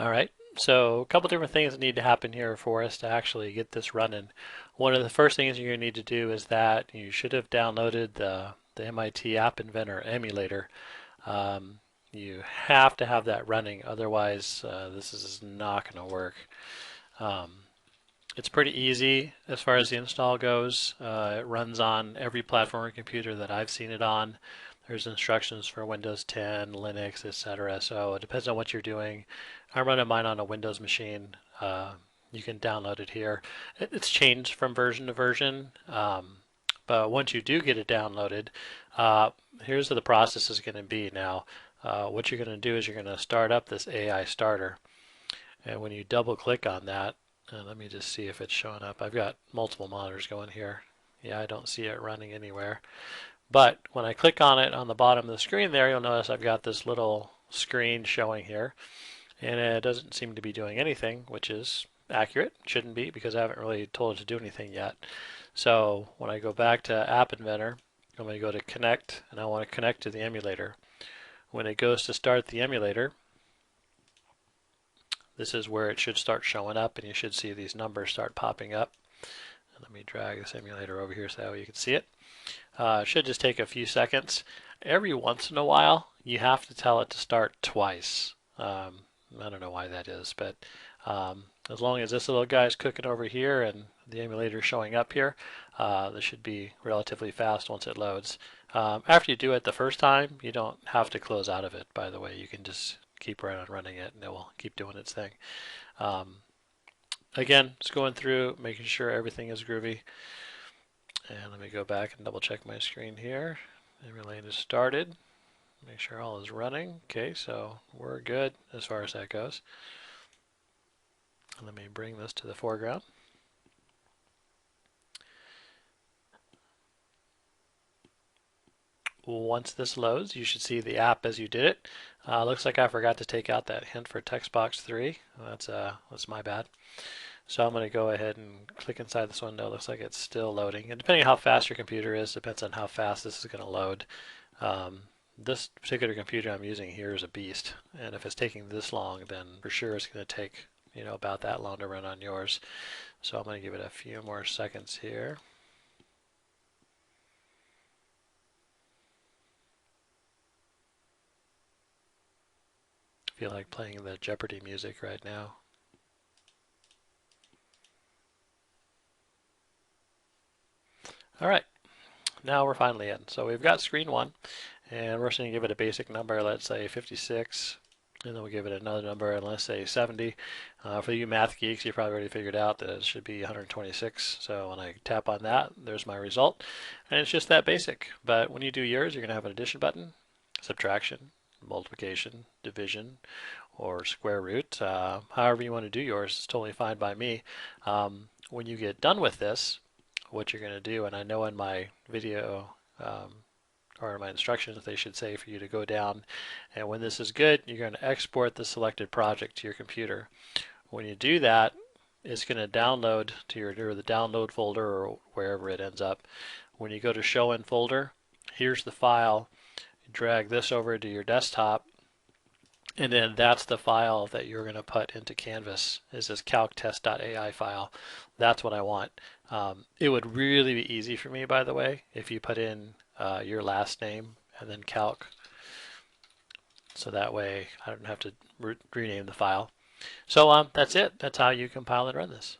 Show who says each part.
Speaker 1: All right, so a couple different things that need to happen here for us to actually get this running. One of the first things you're going to need to do is that you should have downloaded the MIT App Inventor emulator. Um, you have to have that running, otherwise this is not going to work. Um, it's pretty easy as far as the install goes. It runs on every platform or computer that I've seen it on. There's instructions for Windows 10, Linux, etc. So it depends on what you're doing. I'm running mine on a Windows machine. You can download it here. It's changed from version to version, but once you do get it downloaded, uh, here's what the process is going to be now. What you're going to do is you're going to start up this AI starter. And when you double click on that, let me just see if it's showing up. I've got multiple monitors going here. Yeah, I don't see it running anywhere. But when I click on it on the bottom of the screen there, you'll notice I've got this little screen showing here. And it doesn't seem to be doing anything, which is accurate. Shouldn't be because I haven't really told it to do anything yet. So when I go back to App Inventor, I'm going to go to Connect, and I want to connect to the emulator. When it goes to start the emulator, this is where it should start showing up, and you should see these numbers start popping up. And let me drag this emulator over here so that way you can see it. It should just take a few seconds. Every once in a while, you have to tell it to start twice. I don't know why that is, but as long as this little guy's cooking over here and the emulator is showing up here, this should be relatively fast once it loads. After you do it the first time, you don't have to close out of it, by the way. You can just keep right on running it and it will keep doing its thing. Um, Again, just going through, making sure everything is groovy. And let me go back and double check my screen here. Emulator is started. Make sure all is running. Okay, so we're good as far as that goes. Let me bring this to the foreground. Once this loads, you should see the app as you did it. Looks like I forgot to take out that hint for text box 3. That's my bad. So I'm going to go ahead and click inside this window. Looks like it's still loading. And depending on how fast your computer is, depends on how fast this is going to load. This particular computer I'm using here is a beast, and if it's taking this long, then for sure it's going to take about that long to run on yours. So I'm going to give it a few more seconds here. I feel like playing the Jeopardy music right now. All right, now we're finally in. So we've got screen 1, and we're just going to give it a basic number, let's say 56. And then we'll give it another number, and let's say 70. For you math geeks, you probably already figured out that it should be 126. So when I tap on that, there's my result. And it's just that basic. But when you do yours, you're going to have an addition button, subtraction, multiplication, division, or square root. However you want to do yours is totally fine by me. When you get done with this, what you're going to do, and I know in my video or in my instructions they should say for you to go down, and when this is good, you're going to export the selected project to your computer. When you do that, it's going to download to your the download folder or wherever it ends up. When you go to show in folder, here's the file. You drag this over to your desktop, and then that's the file that you're going to put into Canvas, is this calctest.ai file. That's what I want. It would really be easy for me, by the way, if you put in your last name and then calc. So that way I don't have to rename the file. So that's it. That's how you compile and run this.